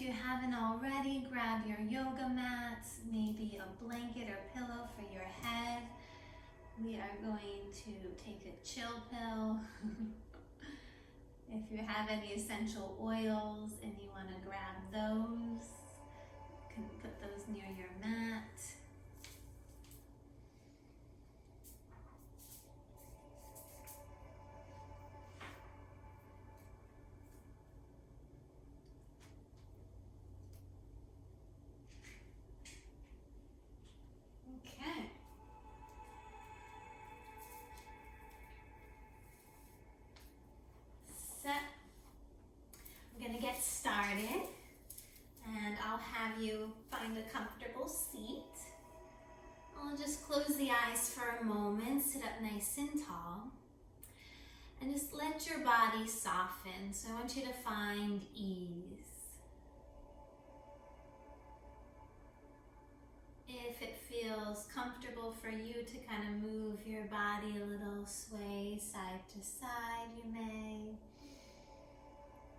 if you haven't already, grab your yoga mat, maybe a blanket or pillow for your head. We are going to take a chill pill. If you have any essential oils and you want to grab those, you can put those near your mat. Okay. So, I'm going to get started, and I'll have you find a comfortable seat. I'll just close the eyes for a moment, sit up nice and tall, and just let your body soften. So I want you to find ease. If it feels comfortable for you to kind of move your body a little, sway side to side, you may.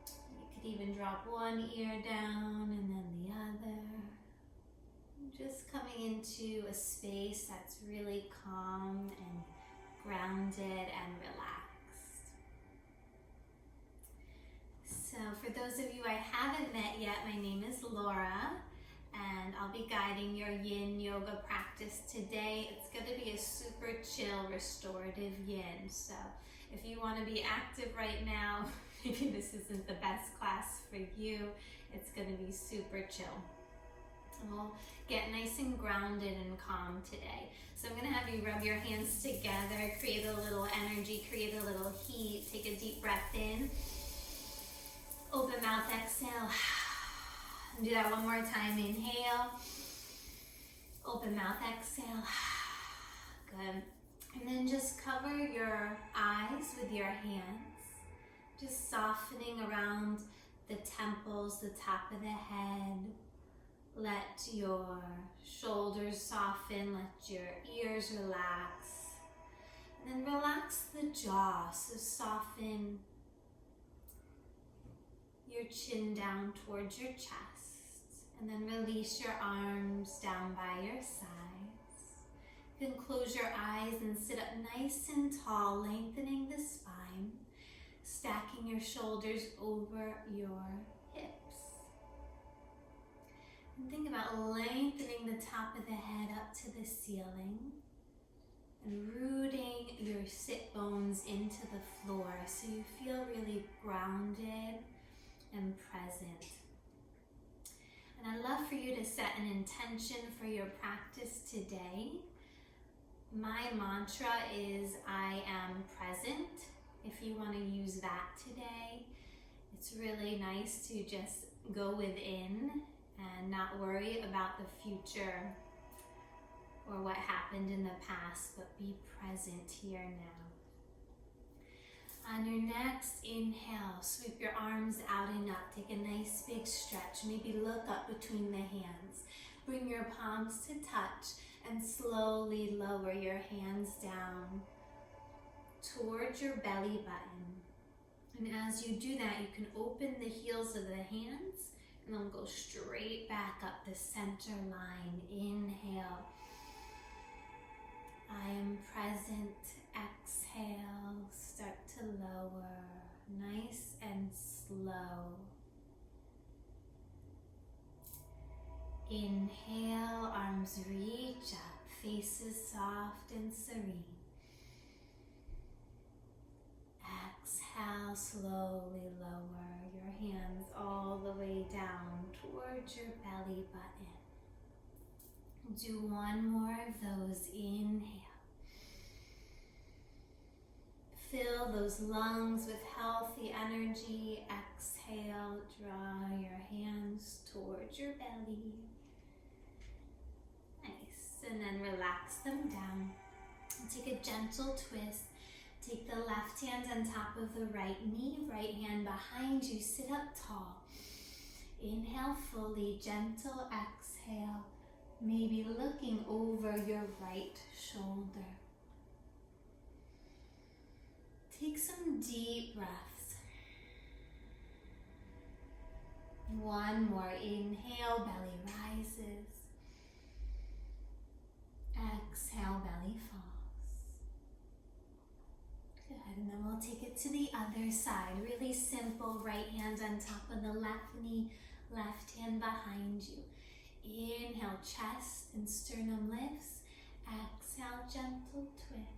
You could even drop one ear down and then the other. Just coming into a space that's really calm and grounded and relaxed. So for those of you I haven't met yet, my name is Laura, and I'll be guiding your yin yoga practice today. It's going to be a super chill, restorative yin. So if you want to be active right now, maybe this isn't the best class for you. It's going to be super chill. We'll get nice and grounded and calm today. So I'm going to have you rub your hands together, create a little energy, create a little heat. Take a deep breath in. Open mouth, exhale. Do that one more time. Inhale. Open mouth, exhale. Good. And then just cover your eyes with your hands. Just softening around the temples, the top of the head. Let your shoulders soften, let your ears relax. And then relax the jaw, so soften your chin down towards your chest. And then release your arms down by your sides. You can close your eyes and sit up nice and tall, lengthening the spine, stacking your shoulders over your hips. And think about lengthening the top of the head up to the ceiling and rooting your sit bones into the floor so you feel really grounded and present. And I'd love for you to set an intention for your practice today. My mantra is I am present. If you want to use that today, it's really nice to just go within and not worry about the future or what happened in the past, but be present here now. On your next inhale, sweep your arms out and up. Take a nice big stretch. Maybe look up between the hands. Bring your palms to touch and slowly lower your hands down towards your belly button. And as you do that, you can open the heels of the hands and then go straight back up the center line. Inhale. I am present. Exhale. Start to lower. Nice and slow. Inhale. Arms reach up. Faces soft and serene. Exhale, slowly lower your hands all the way down towards your belly button. Do one more of those. Inhale. Fill those lungs with healthy energy. Exhale, draw your hands towards your belly. Nice, and then relax them down. Take a gentle twist. Take the left hand on top of the right knee, right hand behind you, sit up tall. Inhale fully, gentle exhale, maybe looking over your right shoulder. Take some deep breaths. One more. Inhale, belly rises. Exhale, belly falls. Good, and then we'll take it to the other side. Really simple. Right hand on top of the left knee, left hand behind you. Inhale, chest and sternum lifts. Exhale, gentle twist.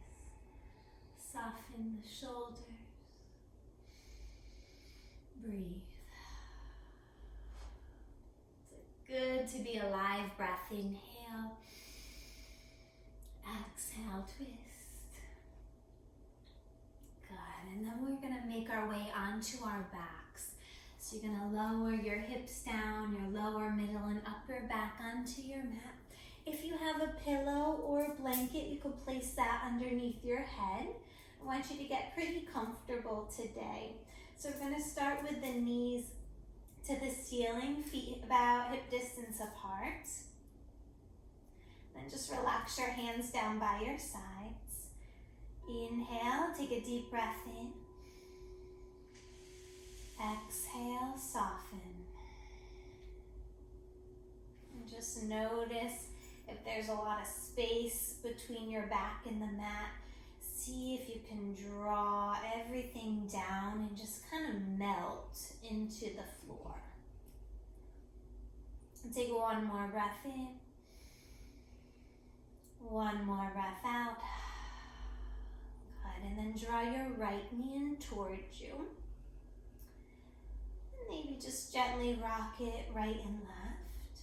Soften the shoulders. Breathe. It's good to be alive. Breath, inhale. Exhale, twist. Good, and then we're gonna make our way onto our backs. So you're gonna lower your hips down, your lower, middle, and upper back onto your mat. If you have a pillow or a blanket, you could place that underneath your head. I want you to get pretty comfortable today. So we're gonna start with the knees to the ceiling, feet about hip distance apart. Then just relax your hands down by your sides. Inhale, take a deep breath in. Exhale, soften. And just notice if there's a lot of space between your back and the mat. See if you can draw everything down and just kind of melt into the floor. And take one more breath in. One more breath out. Good, and then draw your right knee in towards you. And maybe just gently rock it right and left.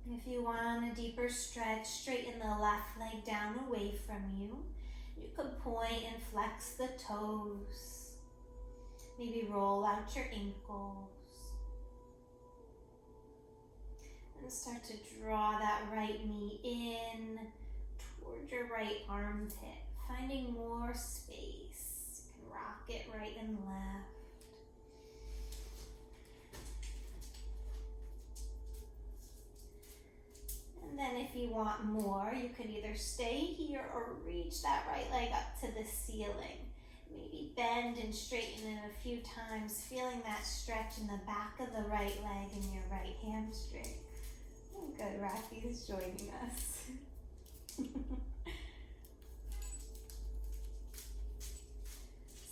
If you want a deeper stretch, straighten the left leg down away from you. You could point and flex the toes. Maybe roll out your ankles. And start to draw that right knee in toward your right armpit, finding more space. You can rock it right and left. And then if you want more, you could either stay here or reach that right leg up to the ceiling. Maybe bend and straighten it a few times, feeling that stretch in the back of the right leg and your right hamstring. Oh, good, Rafi is joining us.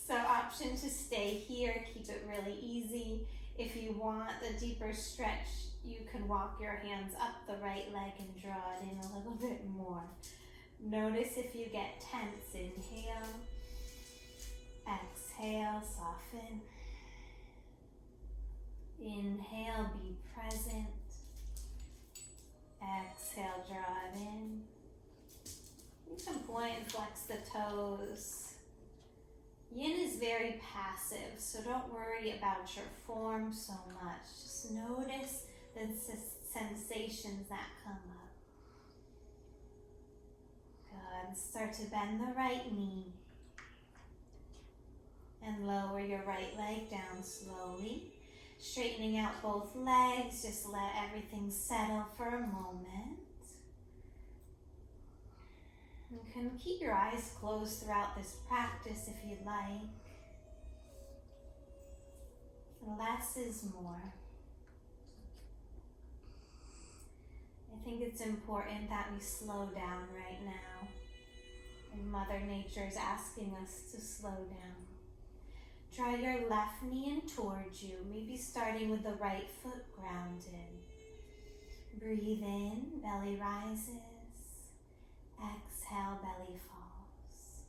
So option to stay here, keep it really easy. If you want a deeper stretch, you can walk your hands up the right leg and draw it in a little bit more. Notice if you get tense. Inhale, exhale, soften. Inhale, be present. Exhale, draw it in. You can point and flex the toes. Yin is very passive, so don't worry about your form so much. Just notice the sensations that come up. Good. Start to bend the right knee. And lower your right leg down slowly. Straightening out both legs. Just let everything settle for a moment. You can keep your eyes closed throughout this practice if you'd like. Less is more. I think it's important that we slow down right now. And Mother Nature is asking us to slow down. Draw your left knee in towards you, maybe starting with the right foot grounded. Breathe in, belly rises. Exhale, belly falls.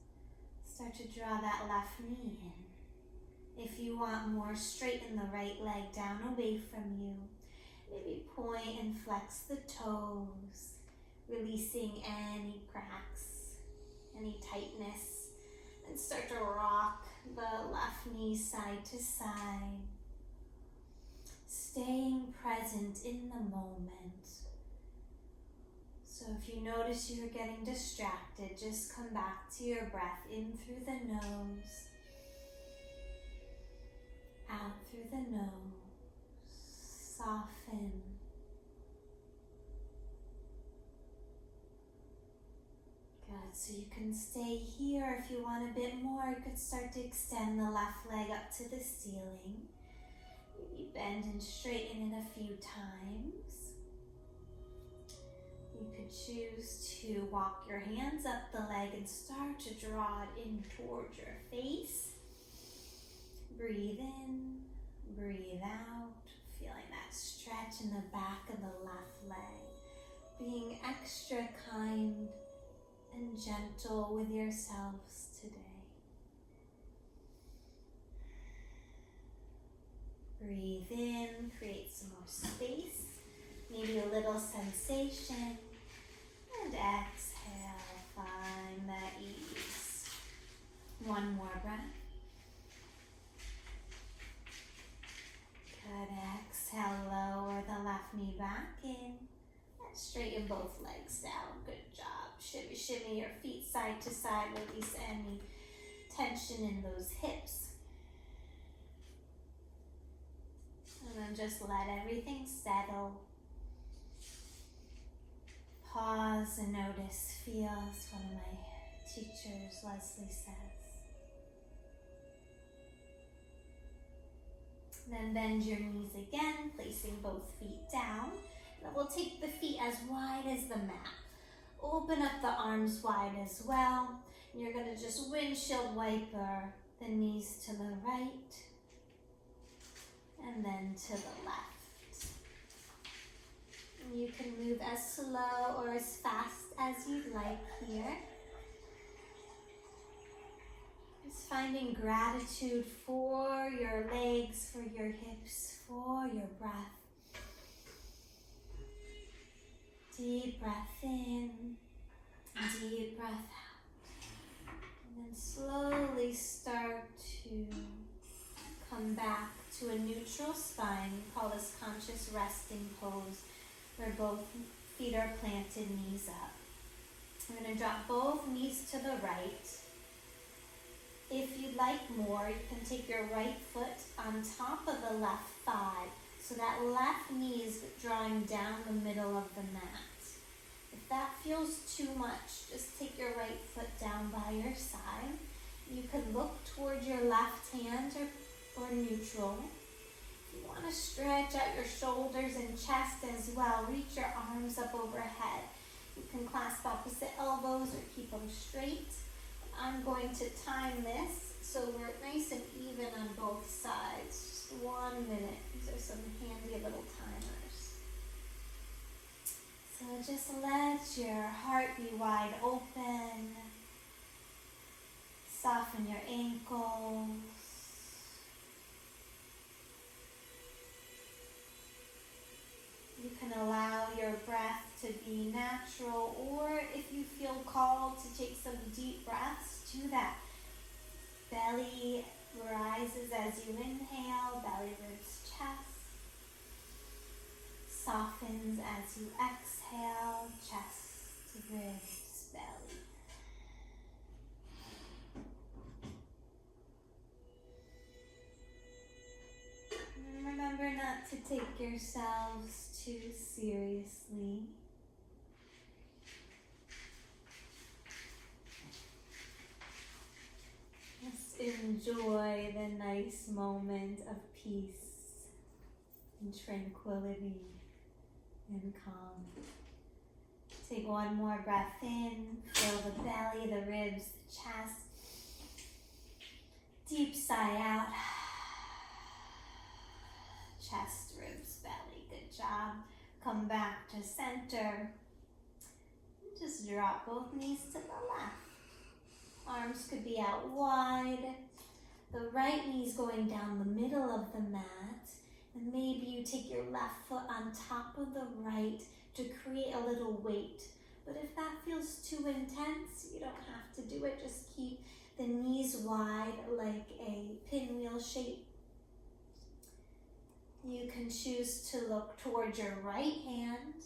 Start to draw that left knee in. If you want more, straighten the right leg down away from you. Maybe point and flex the toes, releasing any cracks, any tightness. And start to rock the left knee side to side. Staying present in the moment. So if you notice you're getting distracted, just come back to your breath in through the nose, out through the nose. Soften. Good, so you can stay here. If you want a bit more, you could start to extend the left leg up to the ceiling. Maybe bend and straighten it a few times. You could choose to walk your hands up the leg and start to draw it in towards your face. Breathe in, breathe out, feeling that stretch in the back of the left leg. Being extra kind and gentle with yourselves today. Breathe in, create some more space, maybe a little sensation, and exhale, find that ease. One more breath. Good, exhale, lower the left knee back in, and straighten both legs down, good job. Shimmy, shimmy your feet side to side, release any tension in those hips. And then just let everything settle. Pause and notice, feel, as one of my teachers, Leslie, says. Then bend your knees again, placing both feet down. And we'll take the feet as wide as the mat. Open up the arms wide as well. And you're going to just windshield wiper the knees to the right and then to the left. And you can move as slow or as fast as you'd like here. Just finding gratitude for your legs, for your hips, for your breath. Deep breath in, deep breath out. And then slowly start to come back to a neutral spine. We call this conscious resting pose, where both feet are planted, knees up. I'm going to drop both knees to the right. If you'd like more, you can take your right foot on top of the left thigh, so that left knee is drawing down the middle of the mat. If that feels too much, just take your right foot down by your side. You could look towards your left hand or neutral. If you want to stretch out your shoulders and chest as well, reach your arms up overhead. You can clasp opposite elbows or keep them straight. I'm going to time this so we're nice and even on both sides. Just 1 minute. These are some handy little timers. So just let your heart be wide open. Soften your ankles. You can allow your breath to be natural, or if you feel called to take some deep breaths, do that. Belly rises as you inhale, belly ribs, chest. Softens as you exhale, chest, ribs, belly. And remember not to take yourselves too seriously. Just enjoy the nice moment of peace and tranquility and calm. Take one more breath in, fill the belly, the ribs, the chest. Deep sigh out. Chest, ribs, belly. Good job. Come back to center. Just drop both knees to the left. Arms could be out wide. The right knee's going down the middle of the mat. And maybe you take your left foot on top of the right to create a little weight. But if that feels too intense, you don't have to do it. Just keep the knees wide like a pinwheel shape. You can choose to look towards your right hand.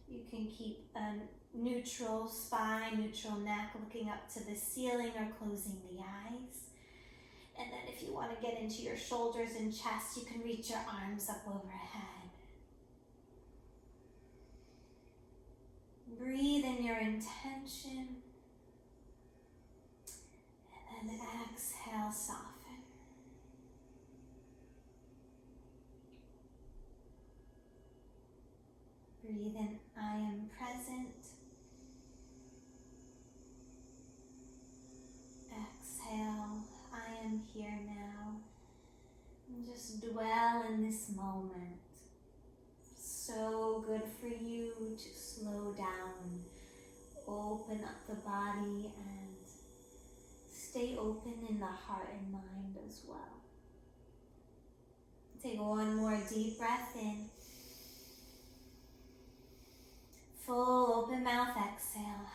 You can keep a neutral spine, neutral neck, looking up to the ceiling or closing the eyes. And then if you want to get into your shoulders and chest, you can reach your arms up overhead. Breathe in your intention. And then exhale, soften. Breathe in, I am present. Exhale, I am here now. And just dwell in this moment. So good for you to slow down, open up the body, and stay open in the heart and mind as well. Take one more deep breath in. Full open mouth exhale.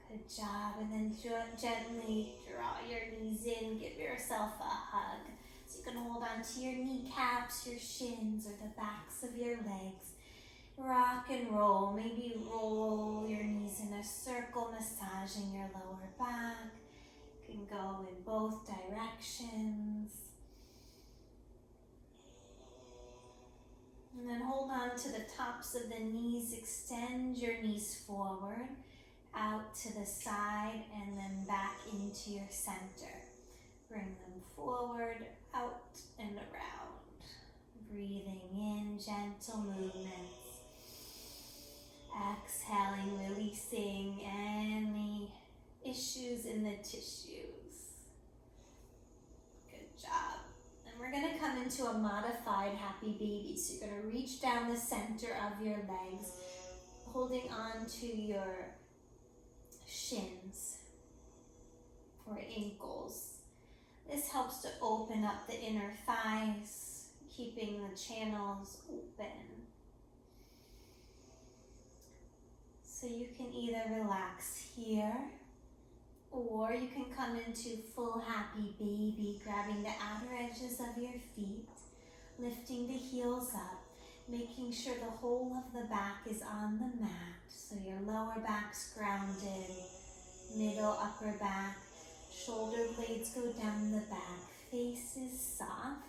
Good job. And then gently draw your knees in. Give yourself a hug. So you can hold on to your kneecaps, your shins, or the backs of your legs. Rock and roll. Maybe roll your knees in a circle, massaging your lower back. You can go in both directions. And then hold on to the tops of the knees. Extend your knees forward, out to the side, and then back into your center. Bring them forward, out, and around. Breathing in, gentle movements. Exhaling, releasing any issues in the tissues. Good job. And we're going to come into a modified happy baby. So you're going to reach down the center of your legs, holding on to your shins or ankles. This helps to open up the inner thighs, keeping the channels open. So you can either relax here, or you can come into full happy baby, grabbing the outer edges of your feet, lifting the heels up, making sure the whole of the back is on the mat. So your lower back's grounded, middle, upper back, shoulder blades go down the back, face is soft.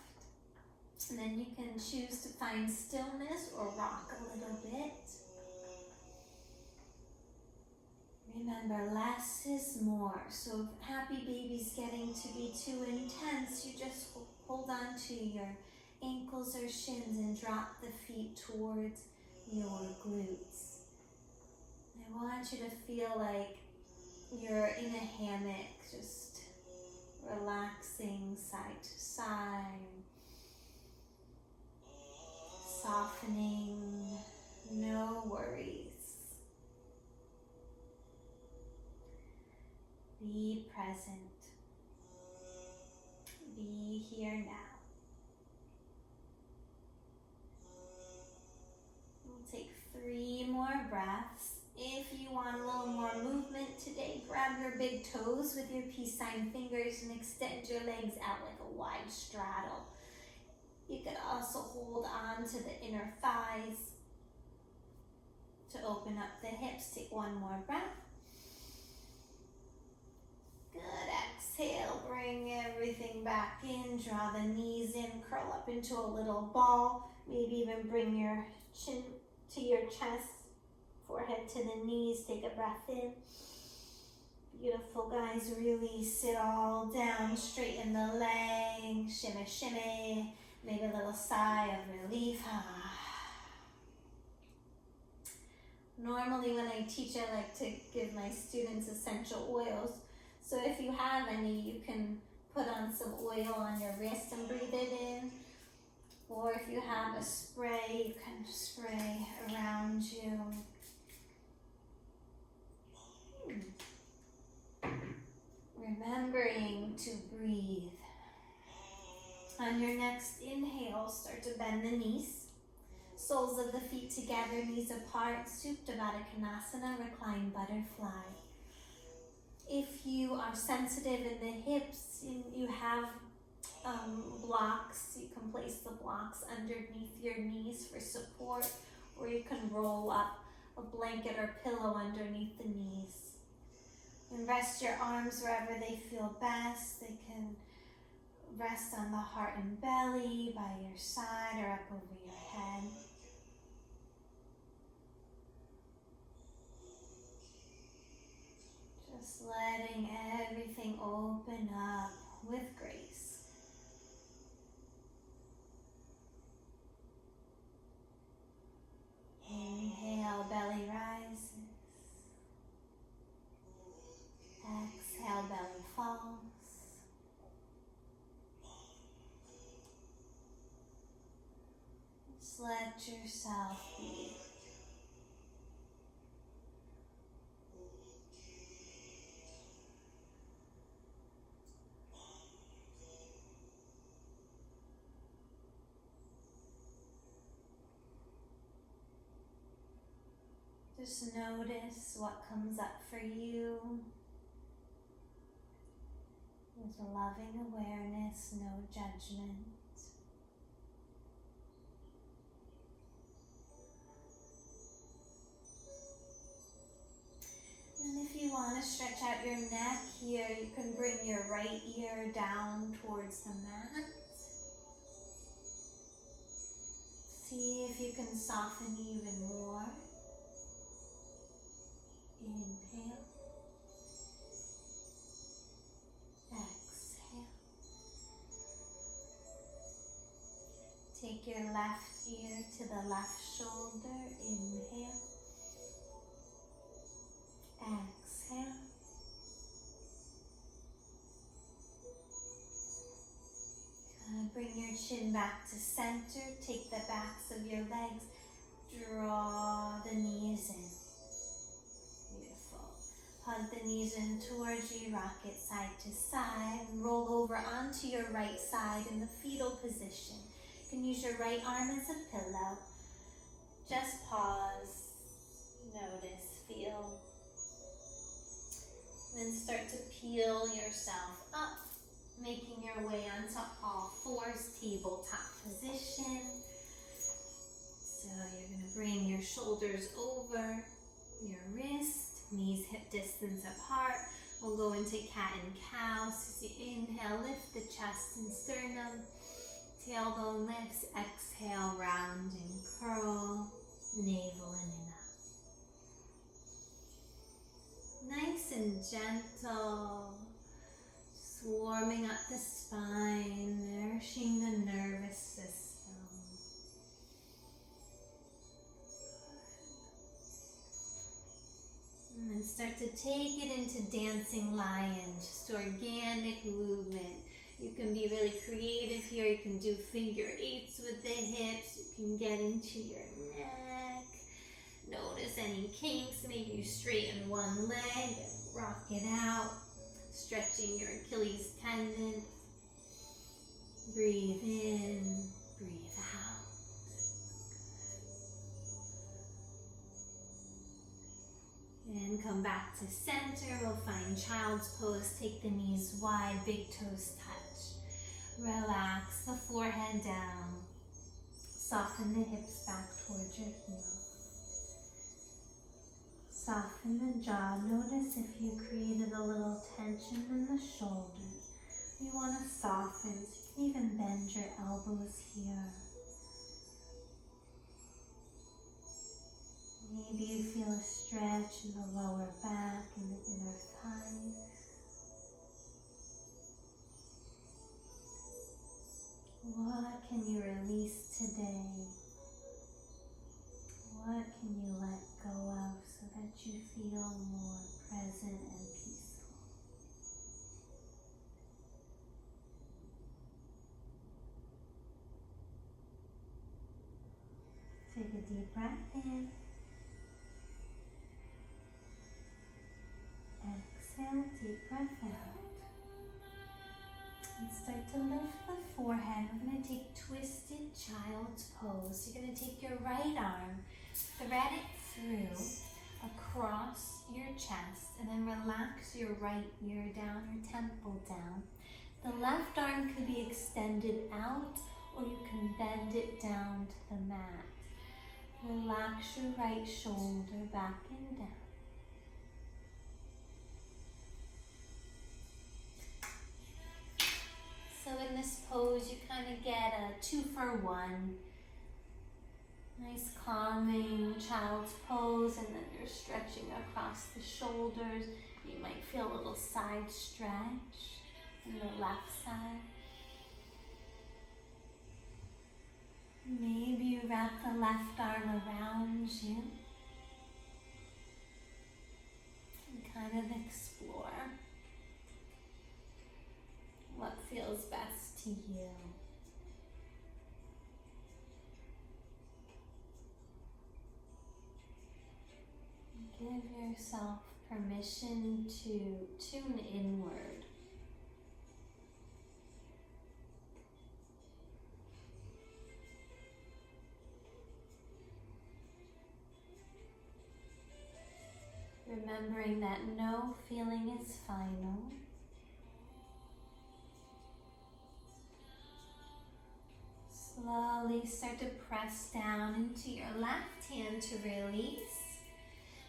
And then you can choose to find stillness or rock a little bit. Remember, less is more. So if happy baby's getting to be too intense, you just hold on to your ankles or shins and drop the feet towards your glutes. I want you to feel like you're in a hammock, just relaxing side to side, softening, no worries. Be present. Be here now. We'll take 3 more breaths. If you want a little more movement today, grab your big toes with your peace sign fingers and extend your legs out like a wide straddle. You could also hold on to the inner thighs to open up the hips. Take 1 more breath. Good. Exhale, bring everything back in. Draw the knees in, curl up into a little ball. Maybe even bring your chin to your chest, forehead to the knees. Take a breath in. Beautiful, guys. Really sit all down, straighten the legs, shimmy, shimmy. Maybe a little sigh of relief. Normally when I teach, I like to give my students essential oils. So if you have any, you can put on some oil on your wrist and breathe it in. Or if you have a spray, you can spray around you. Remembering to breathe. On your next inhale, start to bend the knees. Soles of the feet together, knees apart. Supta Baddha Konasana, recline butterfly. If you are sensitive in the hips, you have blocks, you can place the blocks underneath your knees for support, or you can roll up a blanket or pillow underneath the knees. And rest your arms wherever they feel best. They can rest on the heart and belly, by your side, or up over your head. Just letting everything open up with grace. let yourself be. Just notice what comes up for you with a loving awareness, no judgment. And if you want to stretch out your neck here, you can bring your right ear down towards the mat. See if you can soften even more. Inhale. Exhale. Take your left ear to the left shoulder. Inhale. Exhale. Bring your chin back to center. Take the backs of your legs. Draw the knees in. Beautiful. Hug the knees in towards you. Rock it side to side. And roll over onto your right side in the fetal position. You can use your right arm as a pillow. Just pause. Notice. Feel. Then start to peel yourself up, making your way onto all fours, tabletop position. So you're going to bring your shoulders over your wrist, knees hip distance apart. We'll go into cat and cow. So as you inhale, lift the chest and sternum. Tailbone lifts. Exhale, round and curl. Navel in and out. Nice and gentle, just warming up the spine, nourishing the nervous system. And then start to take it into dancing lion, just organic movement. You can be really creative here. You can do figure eights with the hips. You can get into your neck. Notice any kinks. Maybe you straighten one leg and rock it out. Stretching your Achilles tendon. Breathe in, breathe out. And come back to center. We'll find child's pose. Take the knees wide, big toes touch. Relax the forehead down. Soften the hips back towards your heels. Soften the jaw. Notice if you created a little tension in the shoulders. You want to soften, so you can even bend your elbows here. Maybe you feel a stretch in the lower back and the inner thighs. What can you release today? What can you let go of so that you feel more present and peaceful? Take a deep breath in. Exhale, deep breath out. And start to lift the forehead. We're going to take twisted child's pose. You're going to take your right arm, thread it through across your chest, and then relax your right ear down, your temple down. The left arm could be extended out, or you can bend it down to the mat. Relax your right shoulder back and down. So in this pose, you kind of get a 2-for-1. Nice calming child's pose, and then you're stretching across the shoulders. You might feel a little side stretch in the left side. Maybe you wrap the left arm around you and kind of explore what feels best to you. yourself permission to tune inward. Remembering that no feeling is final. Slowly start to press down into your left hand to release.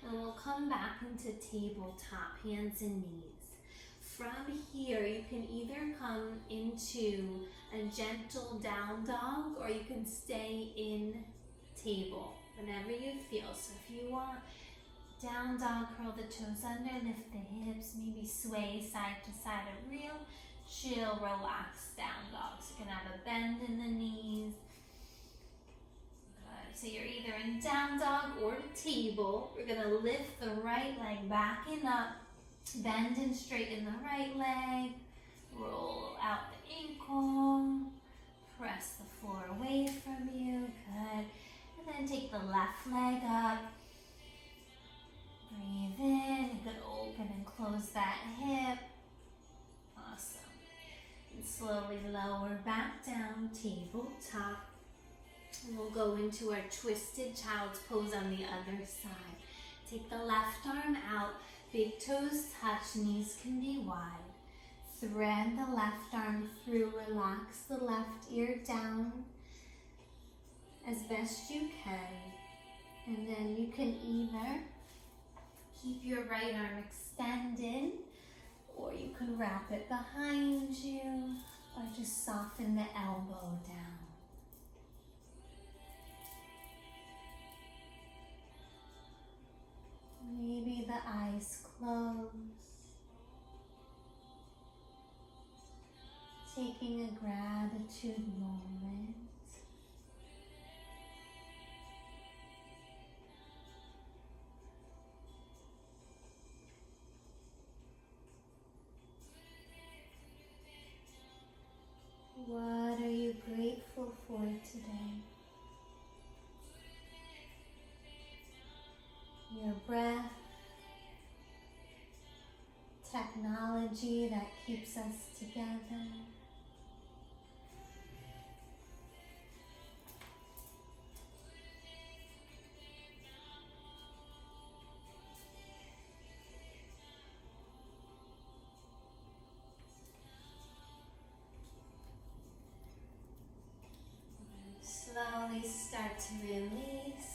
And we'll come back into tabletop, hands and knees. From here, you can either come into a gentle down dog or you can stay in table, whenever you feel. So if you want down dog, curl the toes under, lift the hips, maybe sway side to side, a real chill, relaxed down dog. So you can have a bend in the knees. Good. So you're either in down dog or table. We're gonna lift the right leg back and up, bend and straighten the right leg, roll out the ankle, press the floor away from you, good. And then take the left leg up, breathe in, you could open and close that hip. Awesome. And slowly lower back down, tabletop. And we'll go into our twisted child's pose on the other side. Take the left arm out, big toes touch, knees can be wide. Thread the left arm through, relax the left ear down as best you can. And then you can either keep your right arm extended, or you can wrap it behind you, or just soften the elbow down. Maybe the eyes close. Taking a gratitude moment. What are you grateful for today? Your breath, technology that keeps us together. Slowly start to release.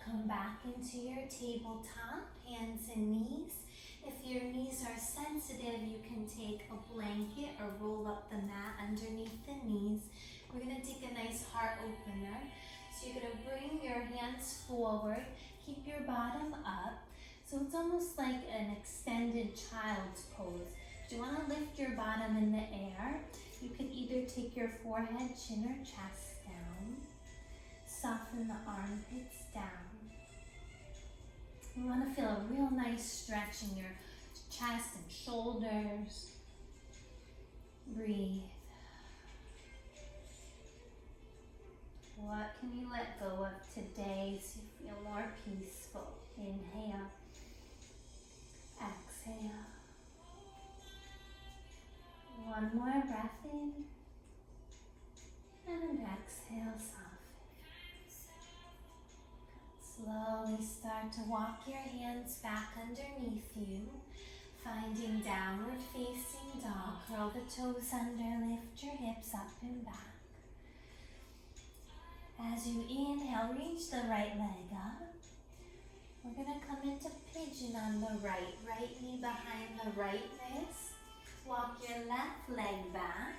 Come back into your tabletop, hands and knees. If your knees are sensitive, you can take a blanket or roll up the mat underneath the knees. We're going to take a nice heart opener. So you're going to bring your hands forward, keep your bottom up. So it's almost like an extended child's pose. If you want to lift your bottom in the air, you can either take your forehead, chin, or chest down. Soften the armpits down. You want to feel a real nice stretch in your chest and shoulders. Breathe. What can you let go of today so you feel more peaceful? Inhale. Exhale. One more breath in. And exhale, soften. Slowly start to walk your hands back underneath you, finding downward facing dog. Curl the toes under, lift your hips up and back. As you inhale, reach the right leg up. We're going to come into pigeon on the right knee behind the right wrist. Walk your left leg back.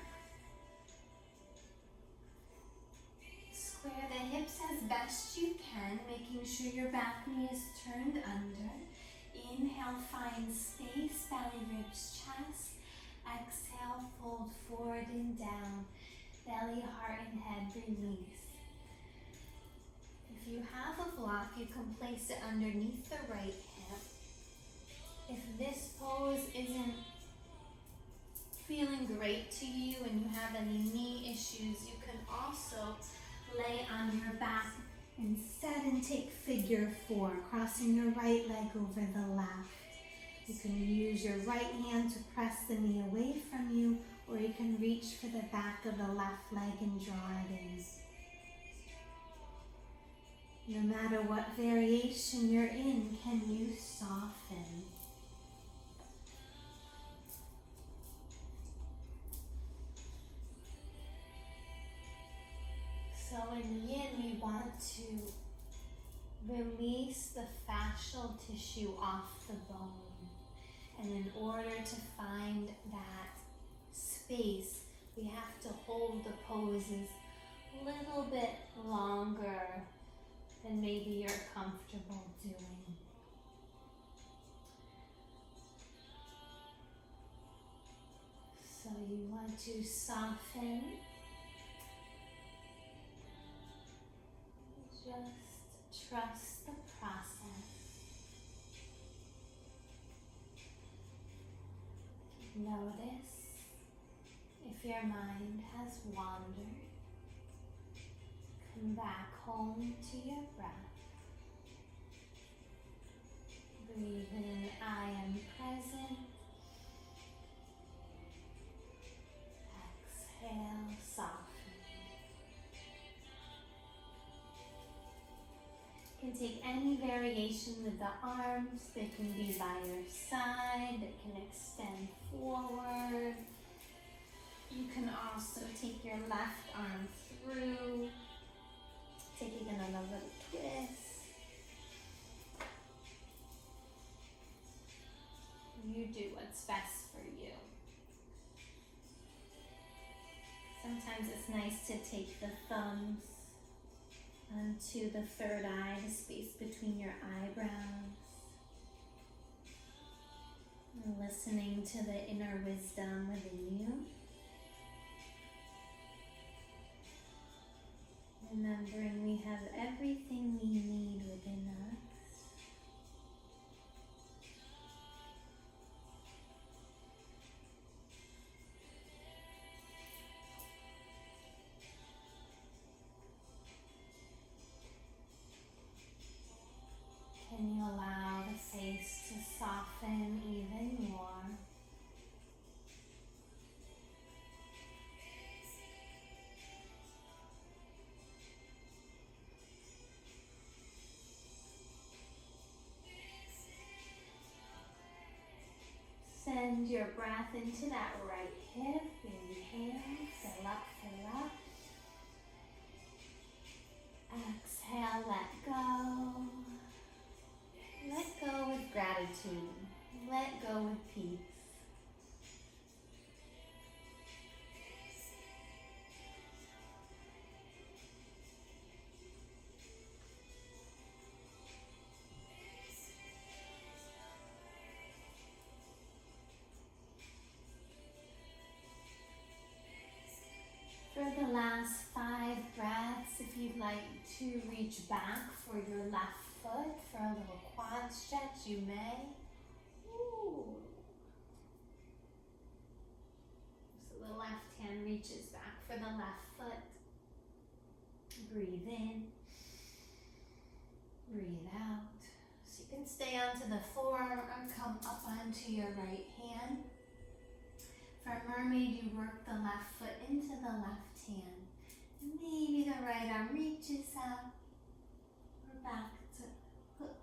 Square the hips as best you can, making sure your back knee is turned under. Inhale, find space, belly, ribs, chest. Exhale, fold forward and down. Belly, heart, and head, release. If you have a block, you can place it underneath the right hip. If this pose isn't feeling great to you and you have any knee issues, you can also lay on your back And set and take figure 4, crossing your right leg over the left. You can use your right hand to press the knee away from you, or you can reach for the back of the left leg and draw it in. No matter what variation you're in, can you soften? So in yin, we want to release the fascial tissue off the bone. And in order to find that space, we have to hold the poses a little bit longer than maybe you're comfortable doing. So you want to soften. Just trust the process. Notice if your mind has wandered. Come back home to your breath. Breathe in, I am present. Exhale, soften. You can take any variation with the arms. They can be by your side, they can extend forward. You can also take your left arm through, taking another little twist. You do what's best for you. Sometimes it's nice to take the thumbs onto the third eye, the space between your eyebrows. And listening to the inner wisdom within you. Remembering we have everything we need within us. Can you allow the face to soften even more? Send your breath into that right hip. Inhale, fill up, fill up. Exhale, let go. Let go with gratitude. Let go with peace. For the last 5 breaths, if you'd like to reach back for your left foot for a little quad stretch, you may. Ooh. So the left hand reaches back for the left foot. Breathe in. Breathe out. So you can stay onto the floor or come up onto your right hand. For mermaid, you work the left foot into the left hand. Maybe the right arm reaches out or back to hook.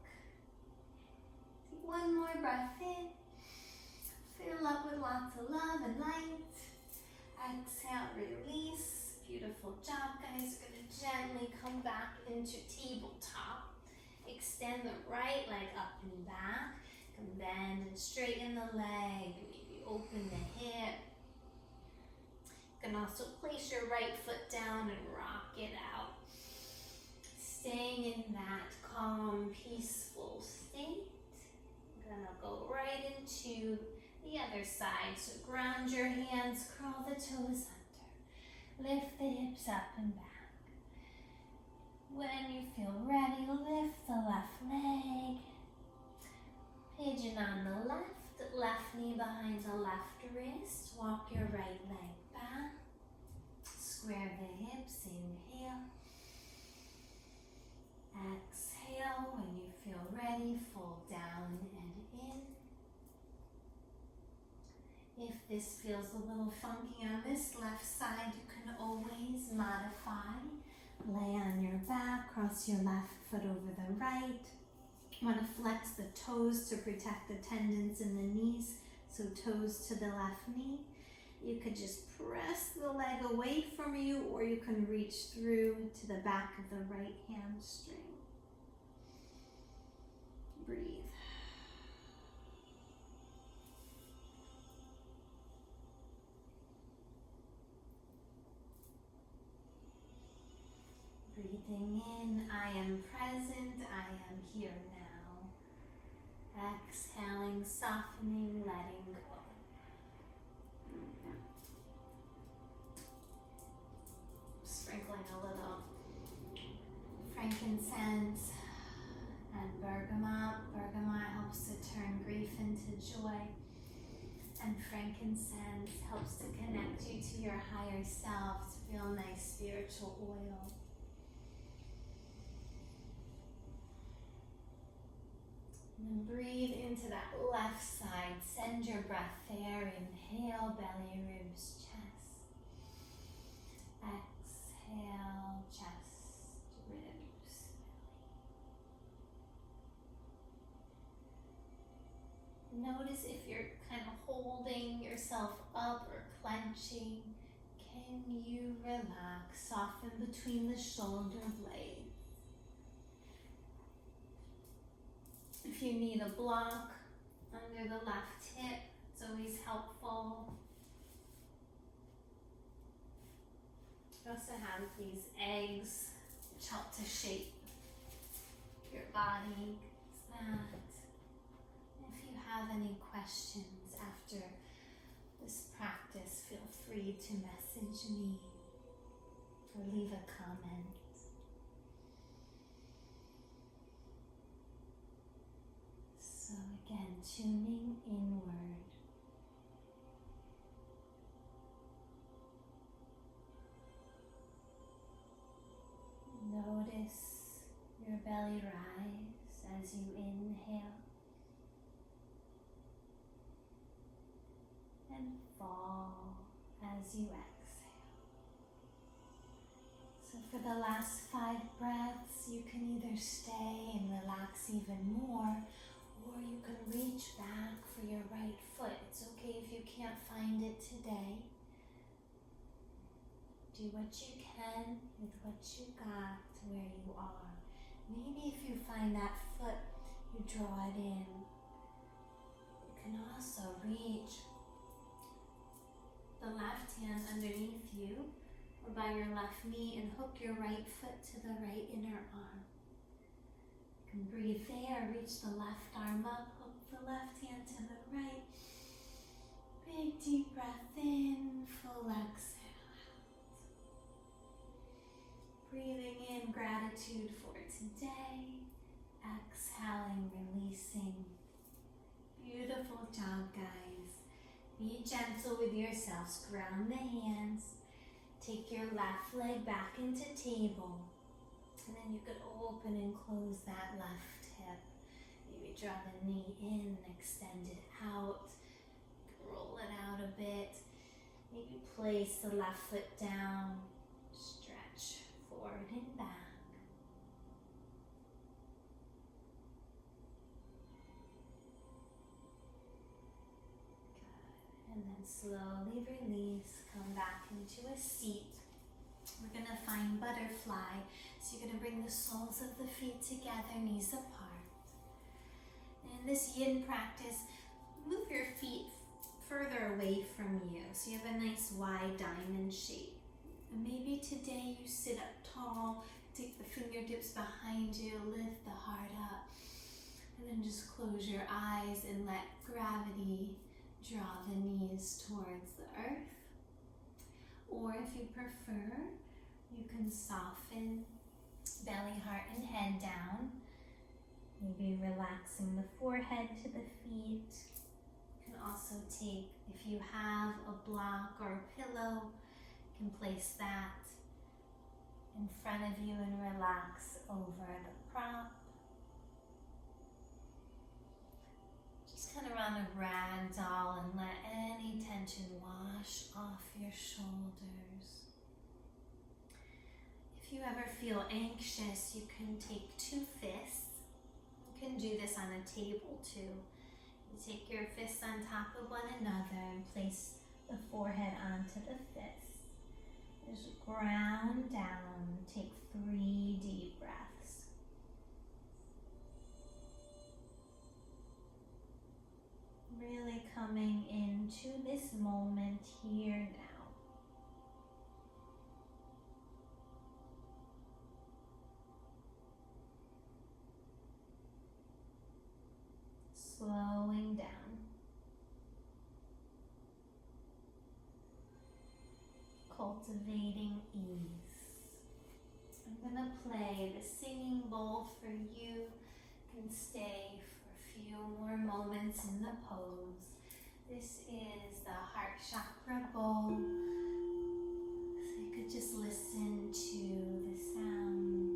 Take one more breath in. Fill up with lots of love and light. Exhale, release. Beautiful job, guys. We're going to gently come back into tabletop. Extend the right leg up and back. Come bend and straighten the leg. Open the hip. You can also place your right foot down and rock it out. Staying in that calm, peaceful state. I'm gonna go right into the other side. So ground your hands, curl the toes under. Lift the hips up and back. When you feel ready, lift the left leg. Pigeon on the left knee behind the left wrist. Walk your right leg back. Square the hips, inhale. Exhale when you feel ready, fold down and in. If this feels a little funky on this left side, you can always modify. Lay on your back, cross your left foot over the right. You want to flex the toes to protect the tendons in the knees, so toes to the left knee. You could just press the leg away from you, or you can reach through to the back of the right hamstring. Breathe. Breathing in, I am present, I am here now. Exhaling, softening, letting go. Sprinkling a little frankincense and bergamot. Bergamot helps to turn grief into joy. And frankincense helps to connect you to your higher self, to feel nice spiritual oil. And then breathe into that left side. Send your breath there. Inhale, belly, ribs, chest. Exhale, chest, ribs, belly. Notice if you're kind of holding yourself up or clenching. Can you relax? Soften between the shoulder blades. If you need a block under the left hip, it's always helpful. We also have these eggs which help to shape your body. If you have any questions after this practice, feel free to message me or leave a comment. So again, tuning inward. Notice your belly rise as you inhale and fall as you exhale. So for the last 5 breaths, you can either stay and relax even more, or you can reach back for your right foot. It's okay if you can't find it today. Do what you can with what you got where you are. Maybe if you find that foot, you draw it in. You can also reach the left hand underneath you or by your left knee and hook your right foot to the right inner arm. You can breathe there, reach the left arm up, hook the left hand to the right. Big deep breath in, full exhale. Breathing in gratitude for today, exhaling, releasing. Beautiful job, guys. Be gentle with yourselves. Ground the hands. Take your left leg back into table. And then you could open and close that left hip. Maybe draw the knee in, extend it out. Roll it out a bit. Maybe place the left foot down. Stretch forward and back. Good. And then slowly release, come back into a seat. We're going to find butterfly. So you're going to bring the soles of the feet together, knees apart. And in this yin practice, move your feet further away from you. So you have a nice wide diamond shape. And maybe today you sit up tall, take the fingertips behind you, lift the heart up, and then just close your eyes and let gravity draw the knees towards the earth. Or if you prefer, you can soften belly, heart, and head down. Maybe relaxing the forehead to the feet. You can also take, if you have a block or a pillow, you can place that in front of you and relax over the prop. Just kind of run a rag doll and let any tension wash off your shoulders. If you ever feel anxious, you can take 2 fists. You can do this on a table too. You take your fists on top of one another and place the forehead onto the fists. Just ground down. Take 3 deep breaths. Really coming into this moment here now. Slowing down. Cultivating ease. I'm going to play the singing bowl for you. You can stay for a few more moments in the pose. This is the heart chakra bowl. So you could just listen to the sound.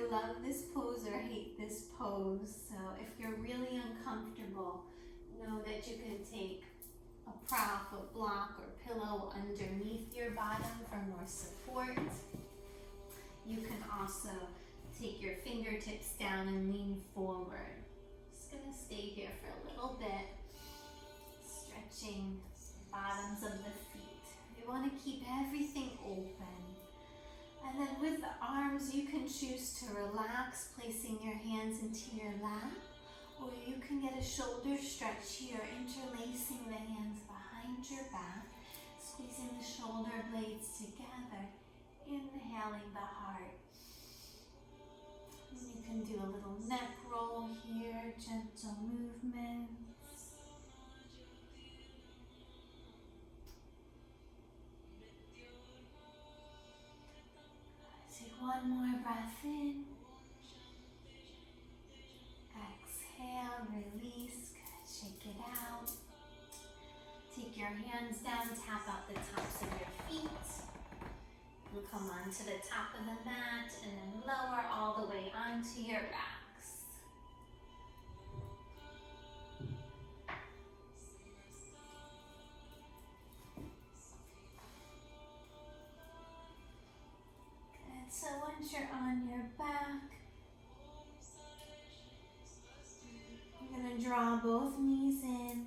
Love this pose or hate this pose. So if you're really uncomfortable, know that you can take a prop, a block, or pillow underneath your bottom for more support. You can also take your fingertips down and lean forward. Just gonna stay here for a little bit, stretching the bottoms of the feet. You want to keep everything open. And then with the arms, you can choose to relax, placing your hands into your lap, or you can get a shoulder stretch here, interlacing the hands behind your back, squeezing the shoulder blades together, inhaling the heart. And you can do a little neck roll here, gentle movements. One more breath in. Exhale, release, good. Shake it out. Take your hands down, tap out the tops of your feet. And come onto the top of the mat and then lower all the way onto your backs. So once you're on your back, you're going to draw both knees in,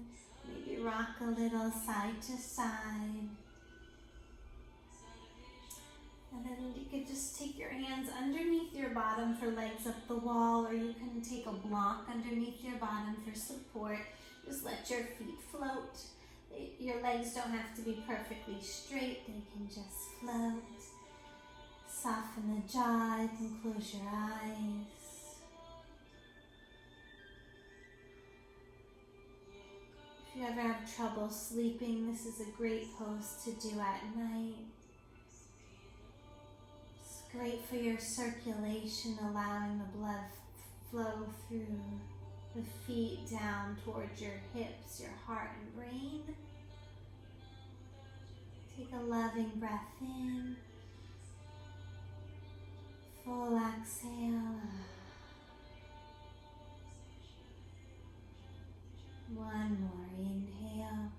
maybe rock a little side to side. And then you could just take your hands underneath your bottom for legs up the wall, or you can take a block underneath your bottom for support. Just let your feet float. Your legs don't have to be perfectly straight, they can just float. Soften the jaw, you can close your eyes. If you ever have trouble sleeping, this is a great pose to do at night. It's great for your circulation, allowing the blood flow through the feet down towards your hips, your heart and brain. Take a loving breath in. Full exhale. One more inhale.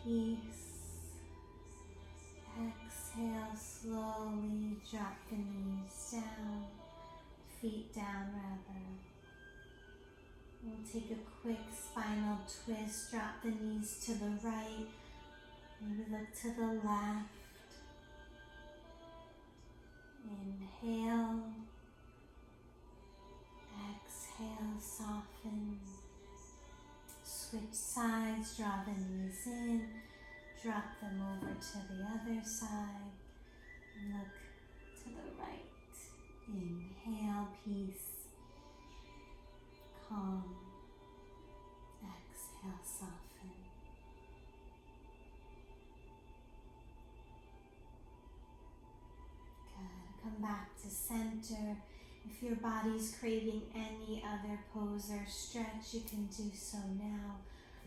Peace. Exhale, slowly drop the knees down. feet down rather. We'll take a quick spinal twist, drop the knees to the right, maybe look to the left. Inhale, exhale, soften. Switch sides, draw the knees in, drop them over to the other side, and look to the right. Inhale, peace, calm. Exhale, soften. Good. Come back to center. If your body's craving any other pose or stretch, you can do so now.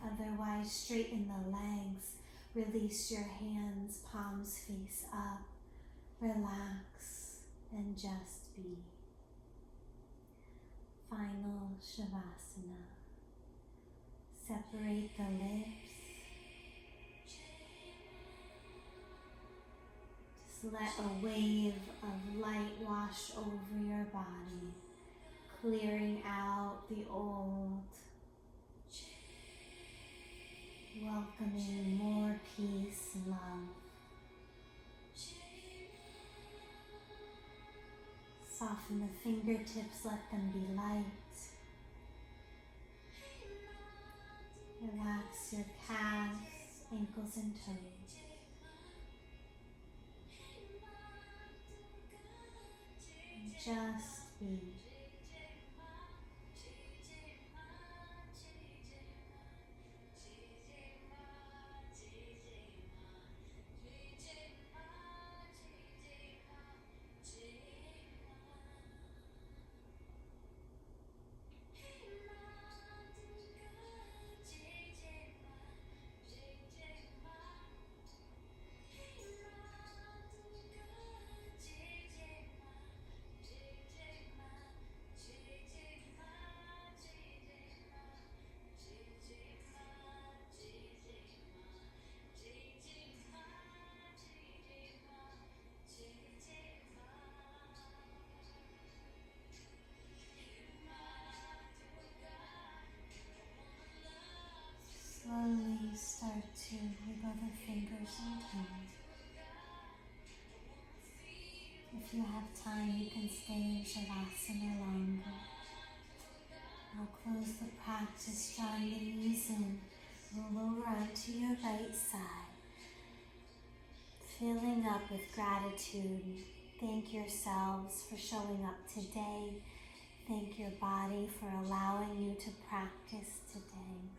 Otherwise, straighten the legs. Release your hands, palms face up. Relax and just be. Final Shavasana. Separate the lips. Just let a wave of light wash over your body, clearing out the old, welcoming more peace and love. Soften the fingertips, let them be light. Relax your calves, ankles and toes. And just be. Slowly start to wiggle the fingers and toes. If you have time, you can stay in Shavasana longer. I'll close the practice, drawing the knees in. Roll over onto your right side. Filling up with gratitude. Thank yourselves for showing up today. Thank your body for allowing you to practice today.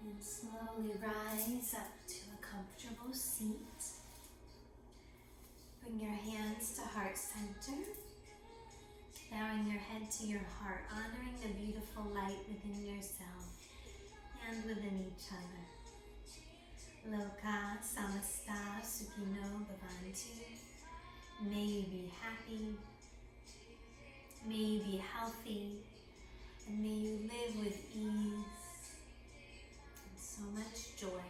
And slowly rise up to a comfortable seat. Bring your hands to heart center. Bowing your head to your heart, honoring the beautiful light within yourself and within each other. Loka samasta sukhino bhavantu. May you be happy. May you be healthy. And may you live with ease. So much joy.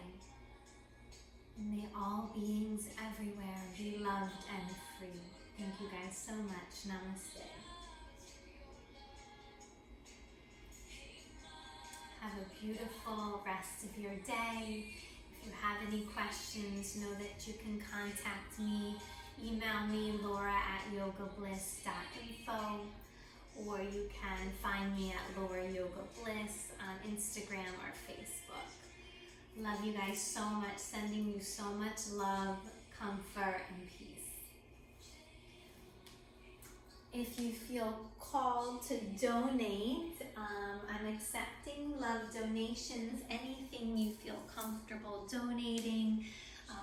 And may all beings everywhere be loved and free. Thank you guys so much. Namaste. Have a beautiful rest of your day. If you have any questions, know that you can contact me. Email me, laura@yogabliss.info, or you can find me at Laura Yoga Bliss on Instagram or Facebook. Love you guys so much, sending you so much love, comfort, and peace. If you feel called to donate, I'm accepting love donations, anything you feel comfortable donating.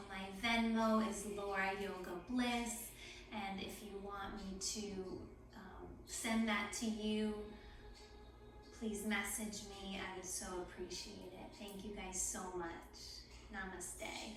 My Venmo is Laura Yoga Bliss, and if you want me to send that to you, please message me. I would so appreciate it. Thank you guys so much. Namaste.